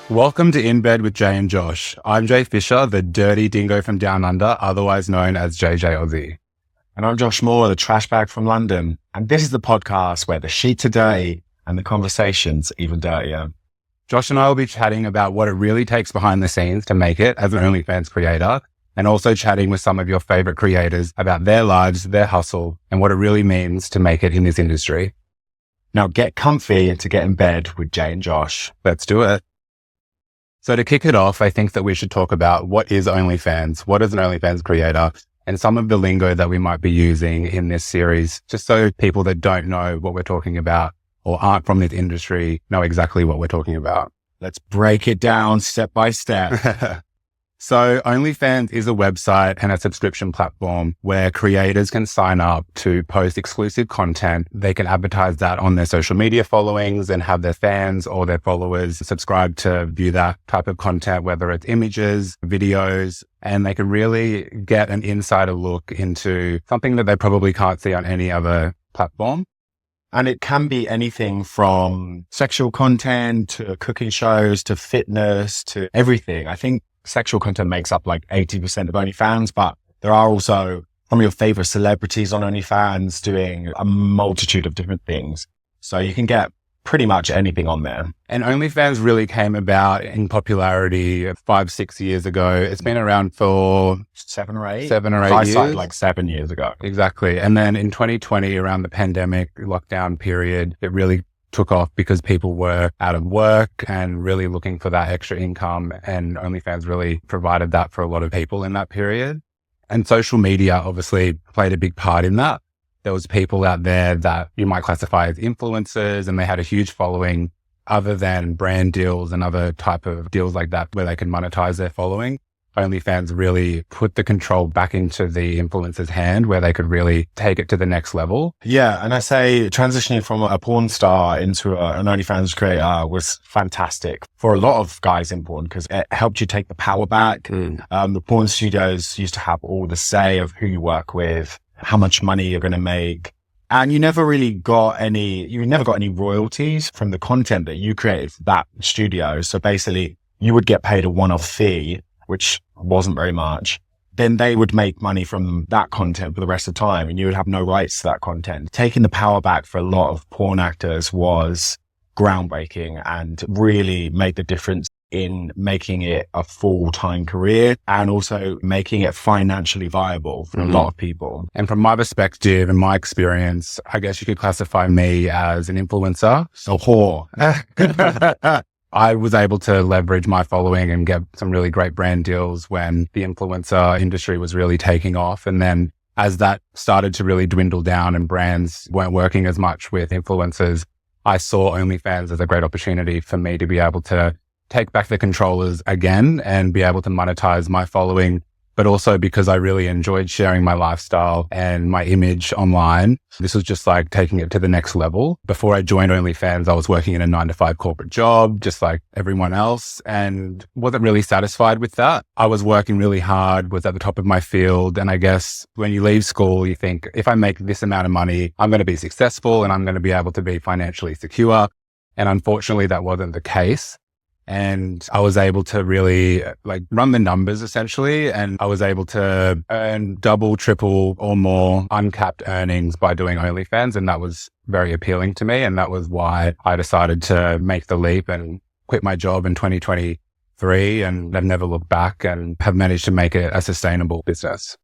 Welcome to In Bed with Jay and Josh. I'm Jay Fisher, the dirty dingo from Down Under, otherwise known as JJ Aussie. And I'm Josh Moore, the trash bag from London. And this is the podcast where the sheets are dirty and the conversation's even dirtier. Josh and I will be chatting about what it really takes behind the scenes to make it as an OnlyFans creator, and also chatting with some of your favorite creators about their lives, their hustle, and what it really means to make it in this industry. Now get comfy to get in bed with Jay and Josh. Let's do it. So to kick it off, I think that we should talk about what is OnlyFans, what is an OnlyFans creator, and some of the lingo that we might be using in this series, just so people that don't know what we're talking about or aren't from this industry know exactly what we're talking about. Let's break it down step by step. So OnlyFans is a website and a subscription platform where creators can sign up to post exclusive content. They can advertise that on their social media followings and have their fans or their followers subscribe to view that type of content, whether it's images, videos, and they can really get an insider look into something that they probably can't see on any other platform. And it can be anything from sexual content to cooking shows to fitness to everything. I think sexual content makes up like 80% of OnlyFans, but there are also some of your favorite celebrities on OnlyFans doing a multitude of different things. So you can get pretty much anything on there. And OnlyFans really came about in popularity 5-6 years ago. It's been around for 7 or 8 years. Started like 7 years ago. Exactly. And then in 2020, around the pandemic lockdown period, it really took off because people were out of work and really looking for that extra income. And OnlyFans really provided that for a lot of people in that period. And social media obviously played a big part in that. There was people out there that you might classify as influencers, and they had a huge following other than brand deals and other type of deals like that where they can monetize their following. OnlyFans really put the control back into the influencer's hand where they could really take it to the next level. Yeah. And I say transitioning from a porn star into an OnlyFans creator was fantastic for a lot of guys in porn because it helped you take the power back. The porn studios used to have all the say of who you work with, how much money you're going to make. And you never got any royalties from the content that you created for that studio. So basically you would get paid a one-off fee, which wasn't very much. Then they would make money from that content for the rest of the time and you would have no rights to that content. Taking the power back for a lot of porn actors was groundbreaking and really made the difference in making it a full-time career and also making it financially viable for a lot of people. And from my perspective and my experience, I guess you could classify me as an influencer. A whore. I was able to leverage my following and get some really great brand deals when the influencer industry was really taking off. And then as that started to really dwindle down and brands weren't working as much with influencers, I saw OnlyFans as a great opportunity for me to be able to take back the controllers again and be able to monetize my following, but also because I really enjoyed sharing my lifestyle and my image online. This was just like taking it to the next level. Before I joined OnlyFans, I was working in a 9-to-5 corporate job, just like everyone else, and wasn't really satisfied with that. I was working really hard, was at the top of my field. And I guess when you leave school, you think, if I make this amount of money, I'm going to be successful and I'm going to be able to be financially secure. And unfortunately, that wasn't the case. And I was able to really run the numbers essentially. And I was able to earn double, triple or more uncapped earnings by doing OnlyFans. And that was very appealing to me. And that was why I decided to make the leap and quit my job in 2023. And I've never looked back and have managed to make it a sustainable business.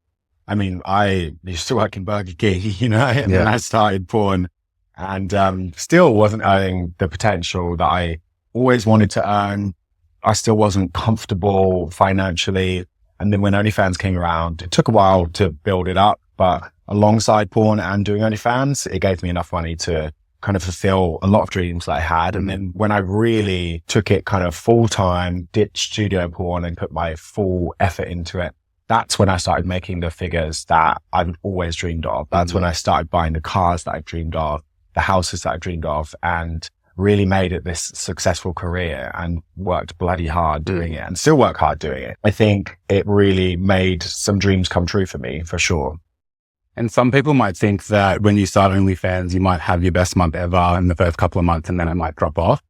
I mean, I used to work in Burger King, and then I started porn and still wasn't earning the potential that I always wanted to earn. I still wasn't comfortable financially. And then when OnlyFans came around, it took a while to build it up, but alongside porn and doing OnlyFans, it gave me enough money to kind of fulfill a lot of dreams that I had. And then when I really took it kind of full time, ditched studio porn and put my full effort into it, that's when I started making the figures that I've always dreamed of. That's when I started buying the cars that I've dreamed of, the houses that I've dreamed of, and really made it this successful career and worked bloody hard doing it and still work hard doing it. I think it really made some dreams come true for me, for sure. And some people might think that when you start OnlyFans, you might have your best month ever in the first couple of months and then it might drop off.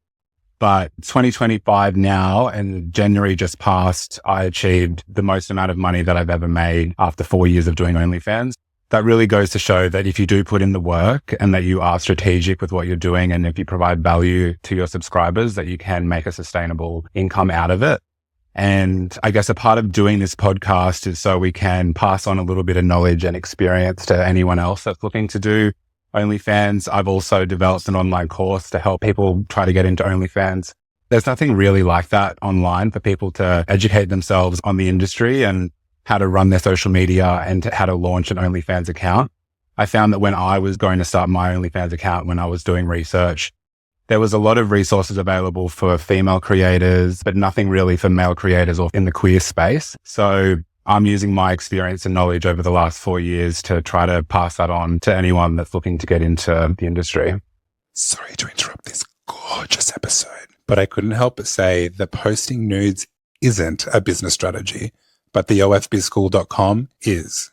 But 2025 now, and January just passed, I achieved the most amount of money that I've ever made after 4 years of doing OnlyFans. That really goes to show that if you do put in the work and that you are strategic with what you're doing, and if you provide value to your subscribers, that you can make a sustainable income out of it. And I guess a part of doing this podcast is so we can pass on a little bit of knowledge and experience to anyone else that's looking to do OnlyFans. I've also developed an online course to help people try to get into OnlyFans. There's nothing really like that online for people to educate themselves on the industry and how to run their social media and how to launch an OnlyFans account. I found that when I was going to start my OnlyFans account, when I was doing research, there was a lot of resources available for female creators, but nothing really for male creators or in the queer space. So I'm using my experience and knowledge over the last 4 years to try to pass that on to anyone that's looking to get into the industry. Sorry to interrupt this gorgeous episode, but I couldn't help but say that posting nudes isn't a business strategy, but the ofbizschool.com is.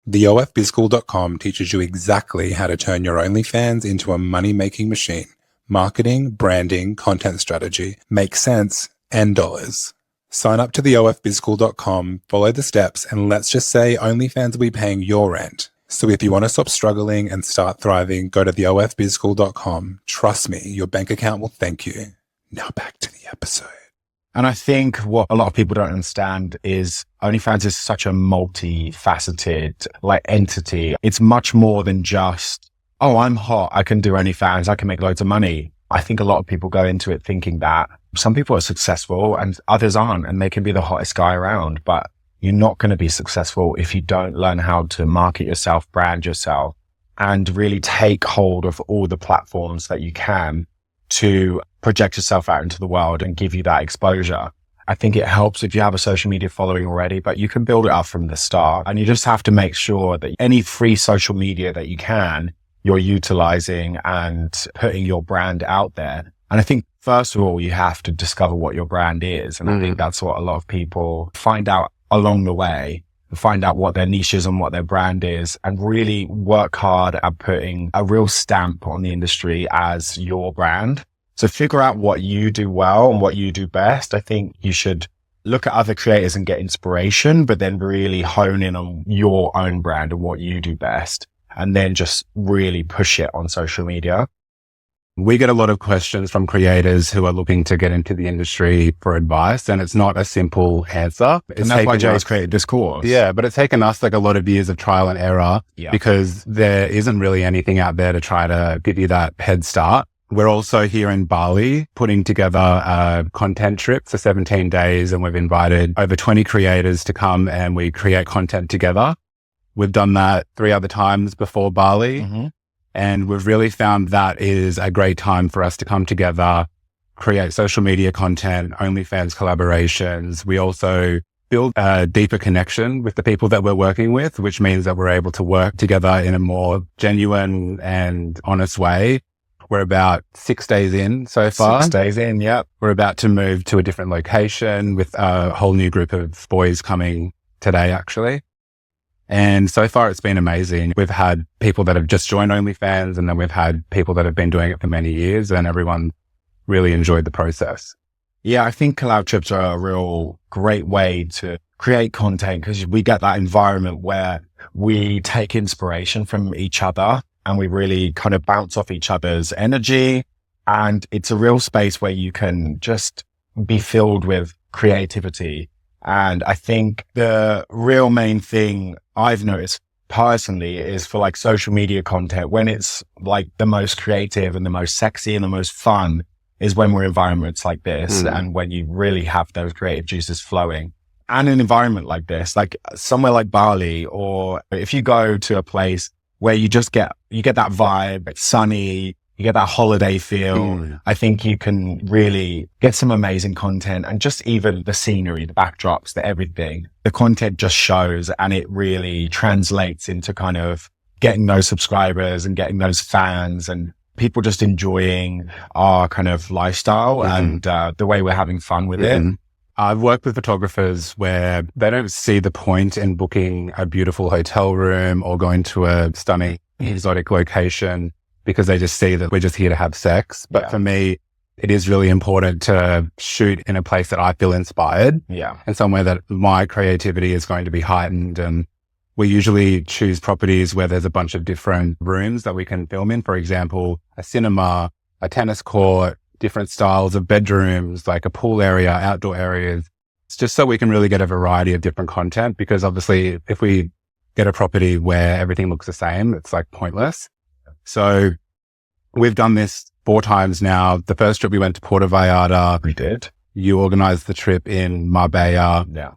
The ofbizschool.com teaches you exactly how to turn your OnlyFans into a money-making machine. Marketing, branding, content strategy, make sense, and dollars. Sign up to the ofbizschool.com, follow the steps, and let's just say OnlyFans will be paying your rent. So if you want to stop struggling and start thriving, go to the ofbizschool.com. Trust me, your bank account will thank you. Now back to the episode. And I think what a lot of people don't understand is OnlyFans is such a multifaceted entity. It's much more than just, oh, I'm hot, I can do OnlyFans, I can make loads of money. I think a lot of people go into it thinking that some people are successful and others aren't, and they can be the hottest guy around, but you're not going to be successful if you don't learn how to market yourself, brand yourself, and really take hold of all the platforms that you can to project yourself out into the world and give you that exposure. I think it helps if you have a social media following already, but you can build it up from the start. And you just have to make sure that any free social media that you can, you're utilizing and putting your brand out there. And I think, first of all, you have to discover what your brand is. And I think that's what a lot of people find out along the way, find out what their niche is and what their brand is, and really work hard at putting a real stamp on the industry as your brand. So figure out what you do well and what you do best. I think you should look at other creators and get inspiration, but then really hone in on your own brand and what you do best, and then just really push it on social media. We get a lot of questions from creators who are looking to get into the industry for advice, and it's not a simple answer. And that's why Jay's created this course. Yeah, but it's taken us a lot of years of trial and error because there isn't really anything out there to try to give you that head start. We're also here in Bali putting together a content trip for 17 days, and we've invited over 20 creators to come and we create content together. We've done that 3 other times before Bali. And we've really found that is a great time for us to come together, create social media content, OnlyFans collaborations. We also build a deeper connection with the people that we're working with, which means that we're able to work together in a more genuine and honest way. We're about 6 days in so far. 6 days in, yep. We're about to move to a different location with a whole new group of boys coming today, actually. And so far, it's been amazing. We've had people that have just joined OnlyFans, and then we've had people that have been doing it for many years, and everyone really enjoyed the process. Yeah, I think collab trips are a real great way to create content because we get that environment where we take inspiration from each other and we really kind of bounce off each other's energy. And it's a real space where you can just be filled with creativity. And I think the real main thing I've noticed personally is for social media content, when it's the most creative and the most sexy and the most fun is when we're in environments like this and when you really have those creative juices flowing. And an environment like this, somewhere like Bali, or if you go to a place where you just get that vibe, it's sunny, you get that holiday feel. I think you can really get some amazing content, and just even the scenery, the backdrops, the everything, the content just shows, and it really translates into kind of getting those subscribers and getting those fans and people just enjoying our kind of lifestyle and the way we're having fun with it. I've worked with photographers where they don't see the point in booking a beautiful hotel room or going to a stunning exotic location because they just see that we're just here to have sex. But for me, it is really important to shoot in a place that I feel inspired and somewhere that my creativity is going to be heightened. And we usually choose properties where there's a bunch of different rooms that we can film in. For example, a cinema, a tennis court, different styles of bedrooms, like a pool area, outdoor areas. It's just so we can really get a variety of different content, because obviously if we get a property where everything looks the same, it's like pointless. So we've done this 4 times now. The first trip we went to Puerto Vallarta. We did. You organized the trip in Marbella. Yeah.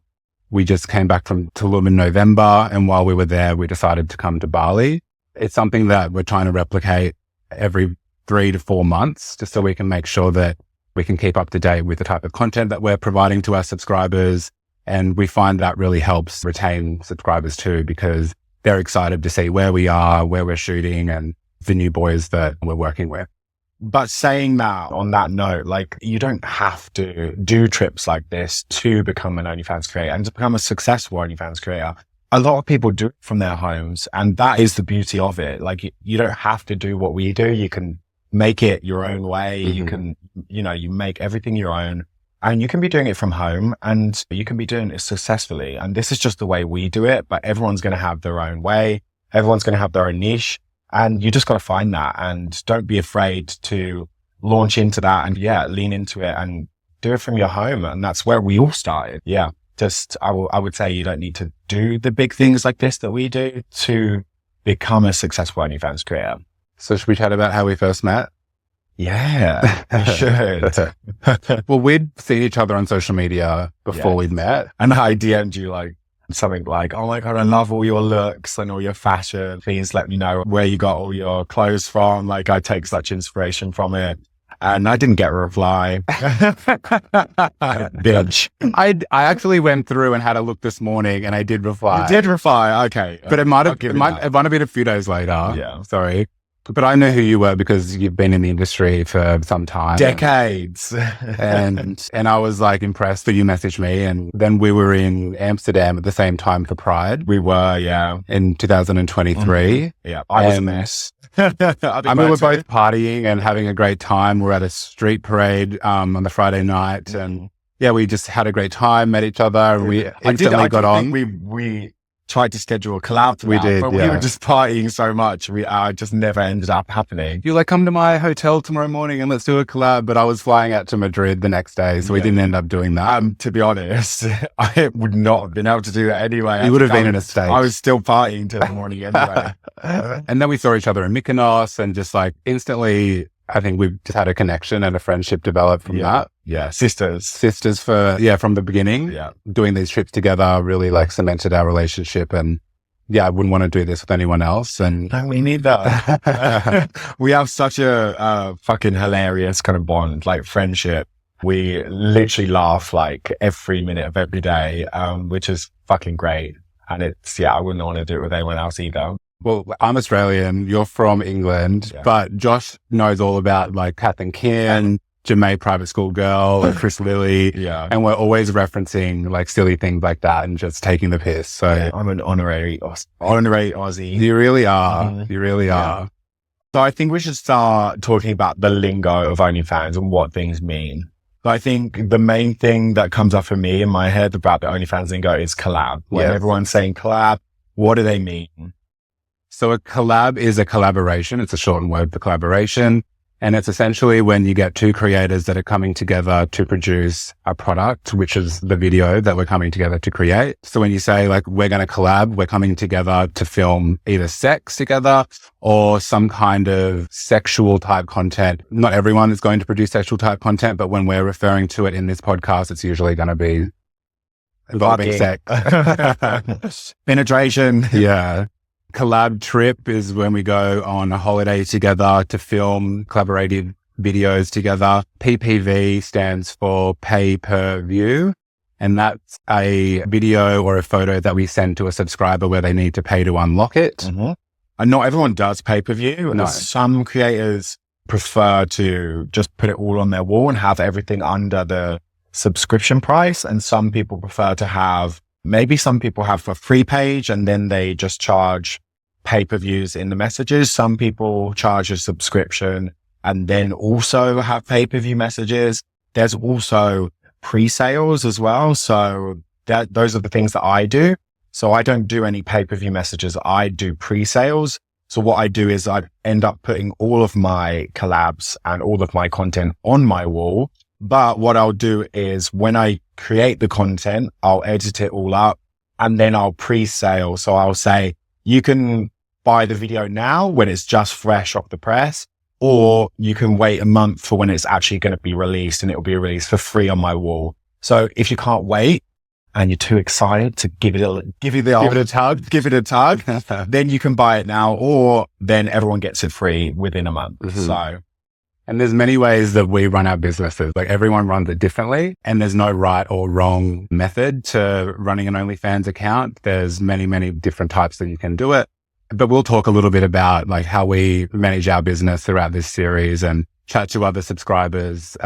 We just came back from Tulum in November. And while we were there, we decided to come to Bali. It's something that we're trying to replicate every 3 to 4 months, just so we can make sure that we can keep up to date with the type of content that we're providing to our subscribers. And we find that really helps retain subscribers too, because they're excited to see where we are, where we're shooting, and the new boys that we're working with. But saying that, on that note, like, you don't have to do trips like this to become an OnlyFans creator and to become a successful OnlyFans creator. A lot of people do it from their homes, and that is the beauty of it. Like, you don't have to do what we do. You can make it your own way. You can, you make everything your own, and you can be doing it from home, and you can be doing it successfully. And this is just the way we do it, but everyone's going to have their own way. Everyone's going to have their own niche. And you just got to find that, and don't be afraid to launch into that and lean into it and do it from your home. And that's where we all started. Yeah. I would say you don't need to do the big things like this that we do to become a successful OnlyFans creator. So should we chat about how we first met? Yeah, we should. Well, we'd seen each other on social media before we'd met. And I DM'd you like something like, "Oh my God, I love all your looks and all your fashion. Please let me know where you got all your clothes from. Like, I take such inspiration from it." And I didn't get a reply. Bitch. I actually went through and had a look this morning, and I did reply. You did reply? Okay. But it might have been a few days later. Yeah. Sorry. But I know who you were because you've been in the industry for some time. Decades. and I was like impressed that you messaged me. And then we were in Amsterdam at the same time for Pride. We were, yeah. In 2023. Mm-hmm. Yeah. I was a mess. We were both partying and having a great time. We're at a street parade on the Friday night. And we just had a great time, met each other, and we instantly got on. We tried to schedule a collab. We did, but we were just partying so much. We just never ended up happening. You're like, "Come to my hotel tomorrow morning and let's do a collab." But I was flying out to Madrid the next day, so we didn't end up doing that. To be honest, I would not have been able to do that anyway. You would have been in a state. I was still partying till the morning anyway. And then we saw each other in Mykonos, and just like instantly, I think we've just had a connection and a friendship develop from that. Yeah. Sisters from the beginning. Yeah. Doing these trips together really like cemented our relationship. And I wouldn't want to do this with anyone else. And no, me neither. We have such a fucking hilarious kind of bond, like friendship. We literally laugh like every minute of every day, which is fucking great. And it's, I wouldn't want to do it with anyone else either. Well, I'm Australian, you're from England, but Josh knows all about like Kath and Kim, Jamae Private School Girl, and Chris Lilly. Yeah. And we're always referencing like silly things like that and just taking the piss. So I'm an honorary Aussie. You really are. You really are. So I think we should start talking about the lingo of OnlyFans and what things mean. So I think the main thing that comes up for me in my head about the OnlyFans lingo is collab. When everyone's saying collab, what do they mean? So a collab is a collaboration. It's a shortened word for collaboration. And it's essentially when you get 2 creators that are coming together to produce a product, which is the video that we're coming together to create. So when you say like, we're going to collab, we're coming together to film either sex together or some kind of sexual type content. Not everyone is going to produce sexual type content, but when we're referring to it in this podcast, it's usually going to be involving sex. Penetration. Yeah. Collab trip is when we go on a holiday together to film collaborative videos together. PPV stands for pay per view. And that's a video or a photo that we send to a subscriber where they need to pay to unlock it. Mm-hmm. And not everyone does pay per view. No. Some creators prefer to just put it all on their wall and have everything under the subscription price. And some people prefer to have, maybe some people have a free page and then they just charge pay-per-views in the messages. Some people charge a subscription and then also have pay-per-view messages. There's also pre-sales as well. So those are the things that I do. So I don't do any pay-per-view messages. I do pre-sales. So what I do is I end up putting all of my collabs and all of my content on my wall. But what I'll do is when I create the content, I'll edit it all up and then I'll pre-sale. So I'll say, you can buy the video now when it's just fresh off the press, or you can wait a month for when it's actually going to be released, and it will be released for free on my wall. So if you can't wait and you're too excited to give it a tug, then you can buy it now, or then everyone gets it free within a month. So, and there's many ways that we run our businesses. Like everyone runs it differently, and there's no right or wrong method to running an OnlyFans account. There's many, many different types that you can do it. But we'll talk a little bit about like how we manage our business throughout this series and chat to other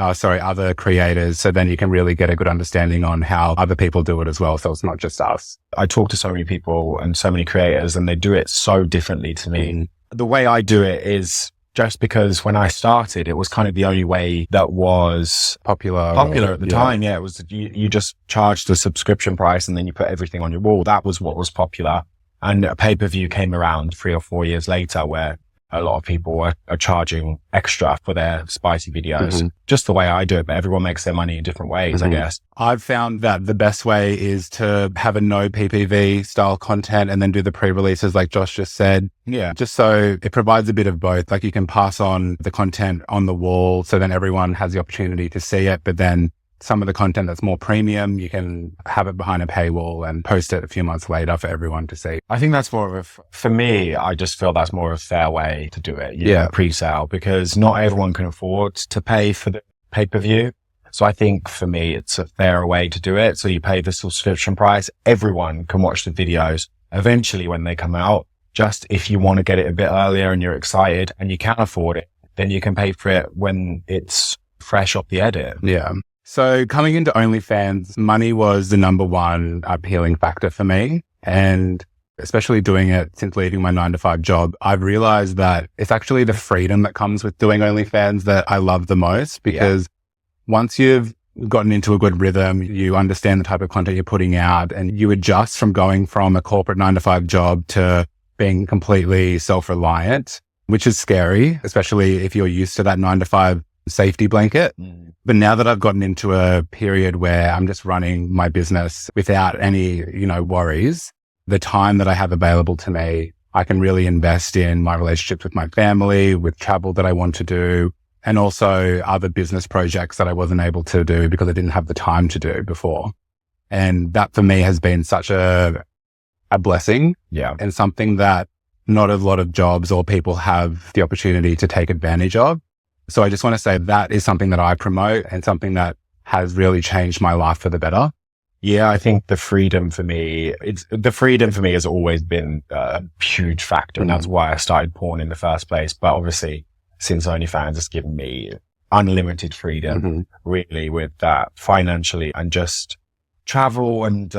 other creators. So then you can really get a good understanding on how other people do it as well. So it's not just us. I talk to so many people and so many creators, and they do it so differently to me. The way I do it is just because when I started, it was kind of the only way that was popular at the time. Yeah, it was, you just charged the subscription price and then you put everything on your wall. That was what was popular. And a pay-per-view came around 3 or 4 years later, where a lot of people are charging extra for their spicy videos. Just the way I do it, but everyone makes their money in different ways, I guess. I've found that the best way is to have a no PPV style content and then do the pre-releases like Josh just said. Yeah. Just so it provides a bit of both. Like you can pass on the content on the wall so then everyone has the opportunity to see it, but then some of the content that's more premium, you can have it behind a paywall and post it a few months later for everyone to see. I think that's more of for me, I just feel that's more of a fair way to do it. Pre-sale, because not everyone can afford to pay for the pay-per-view. So I think for me, it's a fair way to do it. So you pay the subscription price. Everyone can watch the videos eventually when they come out. Just if you want to get it a bit earlier and you're excited and you can afford it, then you can pay for it when it's fresh off the edit. Yeah. So coming into OnlyFans, money was the number one appealing factor for me. And especially doing it since leaving my 9-to-5 job, I've realized that it's actually the freedom that comes with doing OnlyFans that I love the most, because once you've gotten into a good rhythm, you understand the type of content you're putting out and you adjust from going from a corporate 9-to-5 job to being completely self-reliant, which is scary, especially if you're used to that 9-to-5 safety blanket. But now that I've gotten into a period where I'm just running my business without any, worries, the time that I have available to me, I can really invest in my relationships with my family, with travel that I want to do, and also other business projects that I wasn't able to do because I didn't have the time to do before. And that for me has been such a blessing. Yeah. And something that not a lot of jobs or people have the opportunity to take advantage of. So I just want to say that is something that I promote and something that has really changed my life for the better. Yeah, I think the freedom for me has always been a huge factor. And that's why I started porn in the first place. But obviously, since OnlyFans has given me unlimited freedom, really, with that financially and just travel. And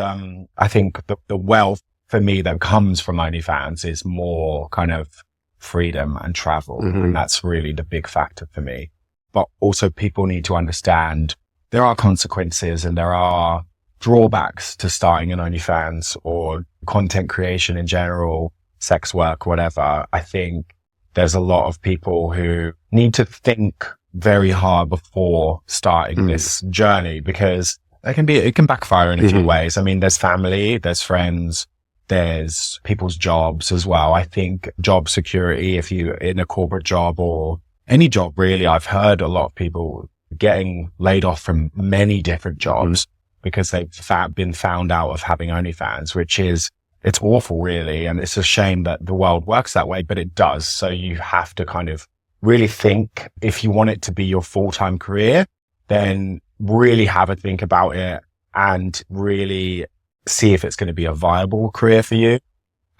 I think the wealth for me that comes from OnlyFans is more kind of freedom and travel. And that's really the big factor for me. But also people need to understand there are consequences and there are drawbacks to starting an OnlyFans or content creation in general, sex work, whatever. I think there's a lot of people who need to think very hard before starting this journey, because it can backfire in a few ways. I mean, there's family, there's friends, there's people's jobs as well. I think job security, if you're in a corporate job or any job really, I've heard a lot of people getting laid off from many different jobs because they've been found out of having OnlyFans, it's awful really. And it's a shame that the world works that way, but it does. So you have to kind of really think, if you want it to be your full-time career, then really have a think about it and really see if it's going to be a viable career for you.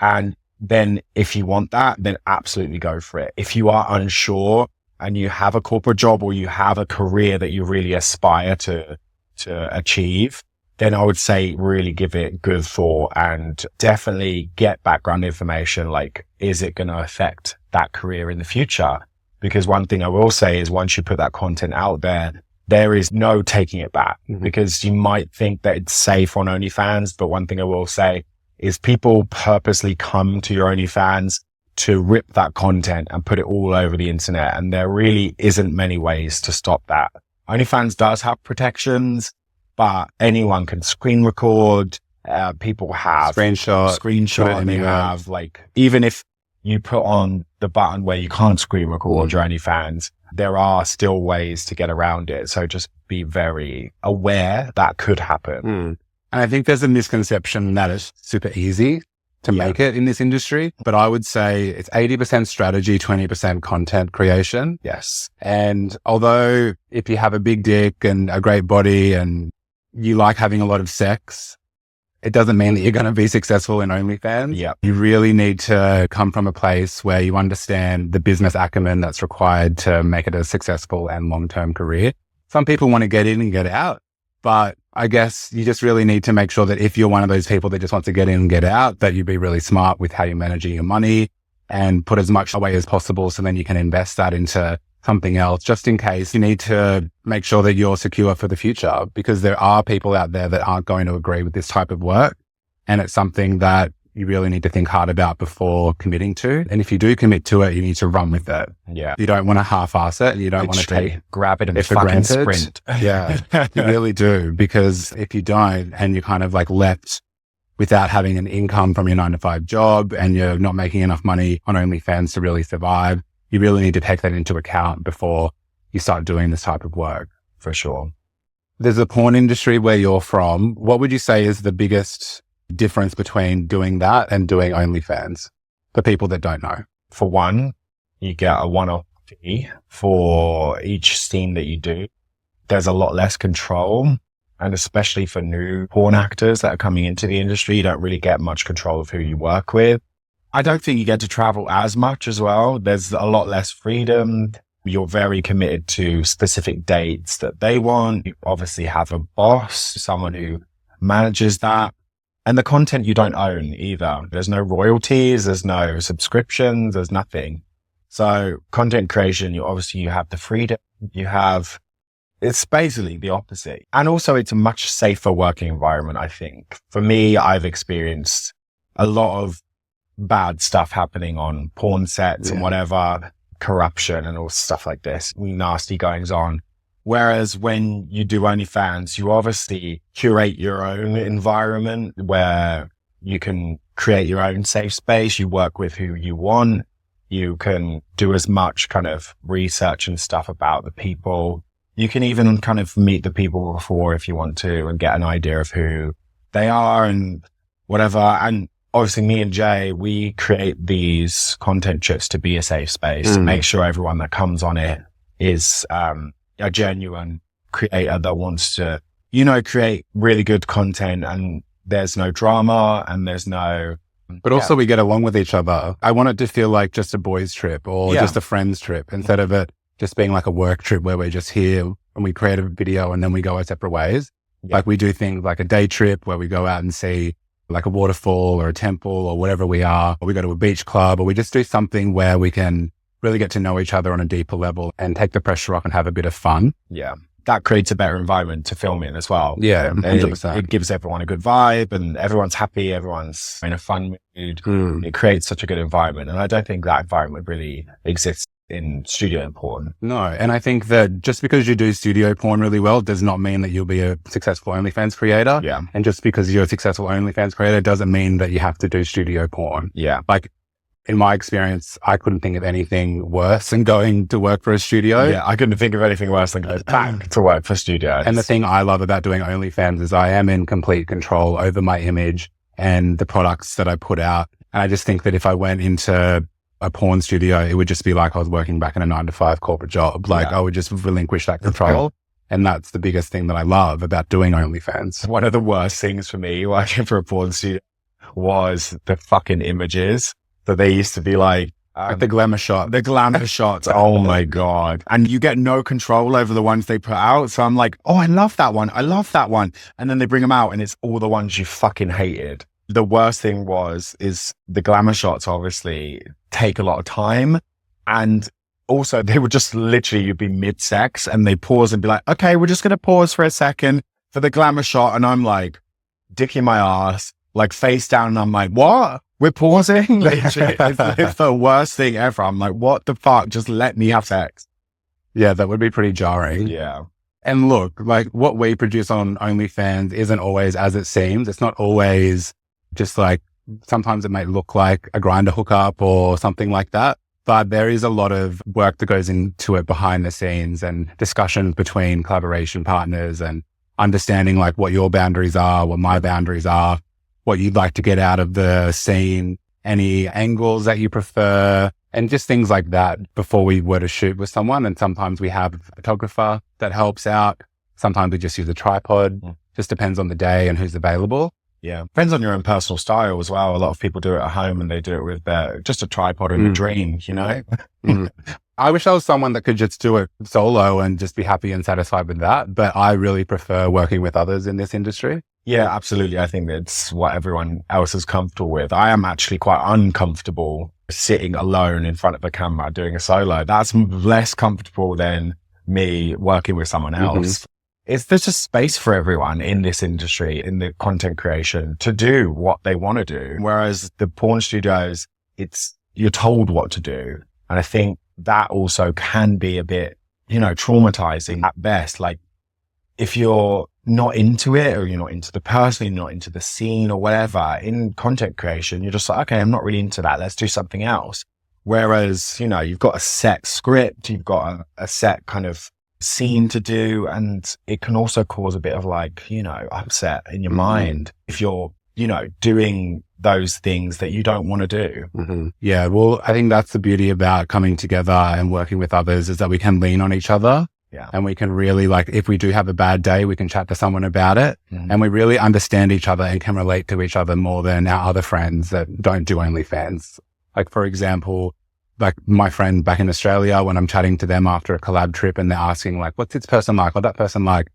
And then if you want that, then absolutely go for it. If you are unsure and you have a corporate job or you have a career that you really aspire to achieve, then I would say really give it good thought and definitely get background information. Like, is it going to affect that career in the future? Because one thing I will say is once you put that content out there, there is no taking it back, because you might think that it's safe on OnlyFans. But one thing I will say is people purposely come to your OnlyFans to rip that content and put it all over the internet. And there really isn't many ways to stop that. OnlyFans does have protections, but anyone can screen record. People have screenshot, and they have even if you put on the button where you can't screen record your OnlyFans, there are still ways to get around it. So just be very aware that could happen. And I think there's a misconception that it's super easy to make it in this industry, but I would say it's 80% strategy, 20% content creation. Yes. And although if you have a big dick and a great body and you like having a lot of sex, it doesn't mean that you're going to be successful in OnlyFans. Yeah. You really need to come from a place where you understand the business acumen that's required to make it a successful and long-term career. Some people want to get in and get out, but I guess you just really need to make sure that if you're one of those people that just wants to get in and get out, that you be really smart with how you're managing your money and put as much away as possible. So then you can invest that into something else, just in case you need to make sure that you're secure for the future, because there are people out there that aren't going to agree with this type of work. And it's something that you really need to think hard about before committing to. And if you do commit to it, you need to run with it. Yeah. You don't want to half-ass it. You don't want to grab it and for fucking granted. sprint. Yeah, you really do. Because if you don't, and you kind of left without having an income from your 9-to-5 job, and you're not making enough money on OnlyFans to really survive, you really need to take that into account before you start doing this type of work. For sure. There's a porn industry where you're from. What would you say is the biggest difference between doing that and doing OnlyFans for people that don't know? For one, you get a one-off fee for each scene that you do. There's a lot less control. And especially for new porn actors that are coming into the industry, you don't really get much control of who you work with. I don't think you get to travel as much as well. There's a lot less freedom. You're very committed to specific dates that they want. You obviously have a boss, someone who manages that. And the content you don't own either. There's no royalties. There's no subscriptions. There's nothing. So content creation, you have the freedom. It's basically the opposite. And also it's a much safer working environment, I think. For me, I've experienced a lot of bad stuff happening on porn sets and whatever, corruption and all stuff like this, nasty goings on. Whereas when you do OnlyFans, you obviously curate your own environment where you can create your own safe space. You work with who you want. You can do as much kind of research and stuff about the people. You can even kind of meet the people before if you want to and get an idea of who they are and whatever. And obviously me and Jay, we create these content trips to be a safe space, to make sure everyone that comes on it is a genuine creator that wants to, create really good content, and there's no drama and there's no... But also we get along with each other. I want it to feel like just a boys trip or just a friends trip instead of it just being like a work trip where we're just here and we create a video and then we go our separate ways. Yeah. Like we do things like a day trip where we go out and see like a waterfall or a temple or whatever we are, or we go to a beach club, or we just do something where we can really get to know each other on a deeper level and take the pressure off and have a bit of fun. Yeah. That creates a better environment to film in as well. Yeah, 100%. It gives everyone a good vibe and everyone's happy. Everyone's in a fun mood. It creates such a good environment. And I don't think that environment really exists in studio porn. No. And I think that just because you do studio porn really well does not mean that you'll be a successful OnlyFans creator. Yeah. And just because you're a successful OnlyFans creator doesn't mean that you have to do studio porn. Yeah. Like in my experience, I couldn't think of anything worse than going to work for a studio. Yeah. I couldn't think of anything worse than going back to work for studios. And the thing I love about doing OnlyFans is I am in complete control over my image and the products that I put out. And I just think that if I went into a porn studio, it would just be like I was working back in a 9-to-5 corporate job. Like I would just relinquish that control. And that's the biggest thing that I love about doing OnlyFans. One of the worst things for me working for a porn studio was the fucking images that they used to be like the glamour shot. The glamour shots. Oh my God. And you get no control over the ones they put out. So I'm like, oh, I love that one. I love that one. And then they bring them out and it's all the ones you fucking hated. The worst thing is the glamour shots obviously take a lot of time. And also they would just literally, you'd be mid-sex and they pause and be like, okay, we're just going to pause for a second for the glamour shot. And I'm like, dick in my ass, like face down. And I'm like, what? We're pausing? Literally, it's the worst thing ever. I'm like, what the fuck? Just let me have sex. Yeah, that would be pretty jarring. Yeah. And look, like what we produce on OnlyFans isn't always as it seems. It's not always just like, sometimes it might look like a grinder hookup or something like that. But there is a lot of work that goes into it behind the scenes and discussions between collaboration partners and understanding like what your boundaries are, what my boundaries are, what you'd like to get out of the scene, any angles that you prefer, and just things like that before we were to shoot with someone. And sometimes we have a photographer that helps out. Sometimes we just use a tripod. Just depends on the day and who's available. Yeah. Depends on your own personal style as well. A lot of people do it at home and they do it with just a tripod and a dream, you know? I wish I was someone that could just do it solo and just be happy and satisfied with that. But I really prefer working with others in this industry. Yeah, absolutely. I think that's what everyone else is comfortable with. I am actually quite uncomfortable sitting alone in front of a camera doing a solo. That's less comfortable than me working with someone else. There's just space for everyone in this industry, in the content creation, to do what they want to do. Whereas the porn studios, you're told what to do. And I think that also can be a bit, traumatizing at best. Like if you're not into it or you're not into the person, you're not into the scene or whatever in content creation, you're just like, okay, I'm not really into that. Let's do something else. Whereas, you've got a set script, you've got a set kind of scene to do, and it can also cause a bit of like, upset in your mind if you're, doing those things that you don't want to do. Yeah. Well, I think that's the beauty about coming together and working with others is that we can lean on each other. Yeah. And we can really like, if we do have a bad day, we can chat to someone about it and we really understand each other and can relate to each other more than our other friends that don't do OnlyFans. Like, for example, like my friend back in Australia, when I'm chatting to them after a collab trip and they're asking like, what's this person like? What's that person like?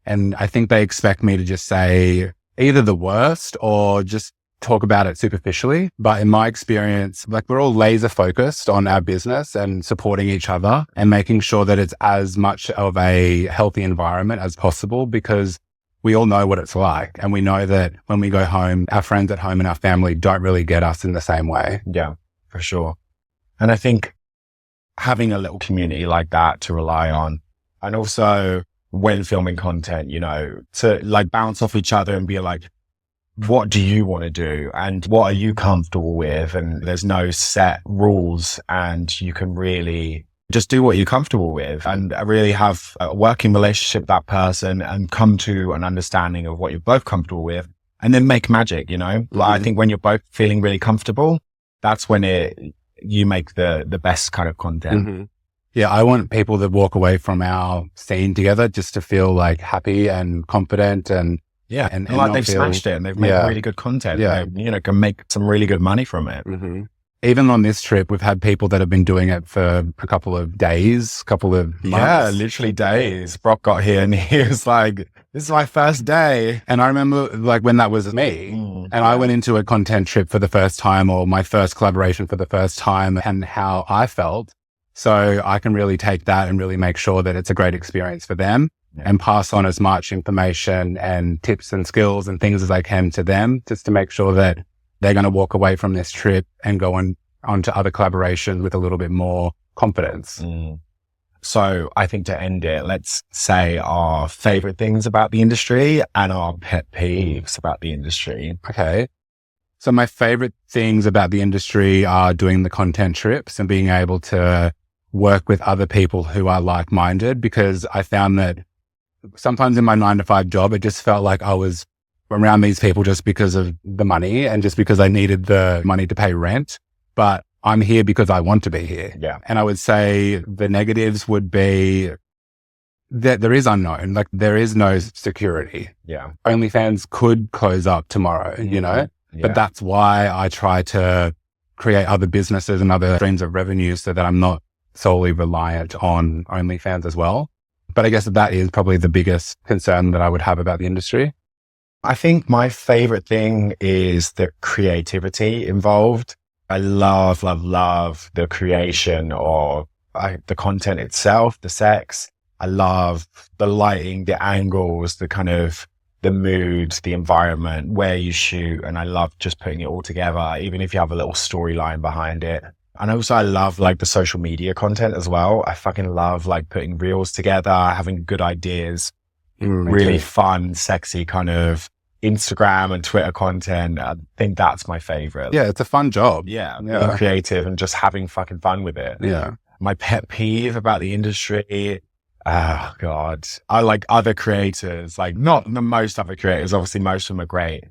And I think they expect me to just say either the worst or just talk about it superficially. But in my experience, like we're all laser focused on our business and supporting each other and making sure that it's as much of a healthy environment as possible, because we all know what it's like. And we know that when we go home, our friends at home and our family don't really get us in the same way. Yeah, for sure. And I think having a little community like that to rely on, and also when filming content, to like bounce off each other and be like, what do you want to do? And what are you comfortable with? And there's no set rules and you can really just do what you're comfortable with and really have a working relationship with that person and come to an understanding of what you're both comfortable with and then make magic, Like, I think when you're both feeling really comfortable, that's when you make the best kind of content. Yeah, I want people that walk away from our scene together just to feel like happy and confident and and like they've smashed it and they've made really good content. Yeah. They, can make some really good money from it. Even on this trip, we've had people that have been doing it for a couple of days, couple of months. Yeah, literally days. Brock got here and he was like, this is my first day. And I remember like when that was me and I went into a content trip for the first time or my first collaboration for the first time and how I felt. So I can really take that and really make sure that it's a great experience for them and pass on as much information and tips and skills and things as I can to them, just to make sure that they're going to walk away from this trip and go on to other collaborations with a little bit more confidence. So I think to end it, let's say our favorite things about the industry and our pet peeves about the industry. Okay. So my favorite things about the industry are doing the content trips and being able to work with other people who are like-minded, because I found that sometimes in my 9-to-5 job, it just felt like I was around these people just because of the money and just because I needed the money to pay rent. But I'm here because I want to be here. Yeah. And I would say the negatives would be that there is unknown, like there is no security. Yeah. OnlyFans could close up tomorrow, but that's why I try to create other businesses and other streams of revenue so that I'm not solely reliant on OnlyFans as well. But I guess that is probably the biggest concern that I would have about the industry. I think my favorite thing is the creativity involved. I love the creation of the content itself, the sex. I love the lighting, the angles, the kind of the mood, the environment, where you shoot. And I love just putting it all together, even if you have a little storyline behind it. And also I love like the social media content as well. I fucking love like putting reels together, having good ideas, really fun, sexy kind of Instagram and Twitter content. I think that's my favorite. Yeah, it's a fun job. Yeah. Being creative and just having fucking fun with it. Yeah. My pet peeve about the industry, oh God, I like other creators, like not the most other creators. Obviously, most of them are great,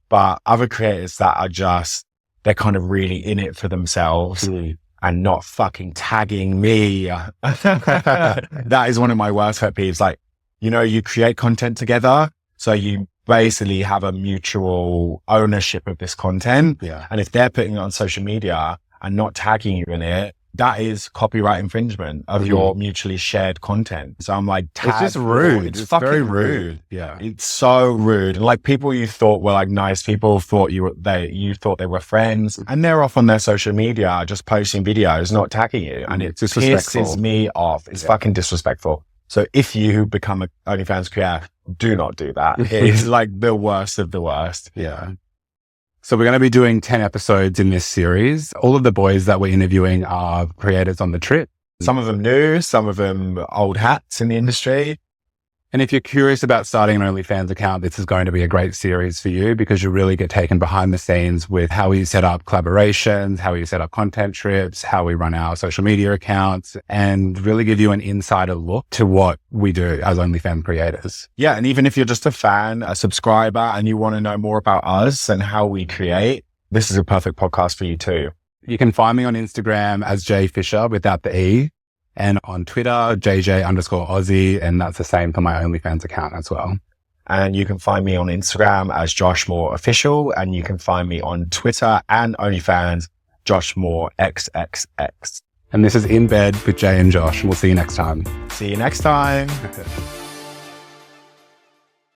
but other creators that are just, they're kind of really in it for themselves and not fucking tagging me. That is one of my worst pet peeves. Like, you know, you create content together. So you basically have a mutual ownership of this content. Yeah. And if they're putting it on social media and not tagging you in it, that is copyright infringement of your mutually shared content. So I'm like, it's just rude. It's fucking very rude. Yeah. It's so rude. And like people you thought were like nice people thought you thought they were friends, and they're off on their social media just posting videos, not tagging you. And it pisses me off. It's fucking disrespectful. So if you become an OnlyFans creator, do not do that. It's like the worst of the worst. Yeah. So we're going to be doing 10 episodes in this series. All of the boys that we're interviewing are creators on the trip. Some of them new, some of them old hats in the industry. And if you're curious about starting an OnlyFans account, this is going to be a great series for you because you really get taken behind the scenes with how we set up collaborations, how we set up content trips, how we run our social media accounts, and really give you an insider look to what we do as OnlyFans creators. Yeah. And even if you're just a fan, a subscriber, and you want to know more about us and how we create, this is a perfect podcast for you too. You can find me on Instagram as Jay Fisher without the E. And on Twitter, JJ_Aussie. And that's the same for my OnlyFans account as well. And you can find me on Instagram as Josh Moore Official. And you can find me on Twitter and OnlyFans, Josh Moore XXX. And this is In Bed with Jay and Josh. We'll see you next time. See you next time.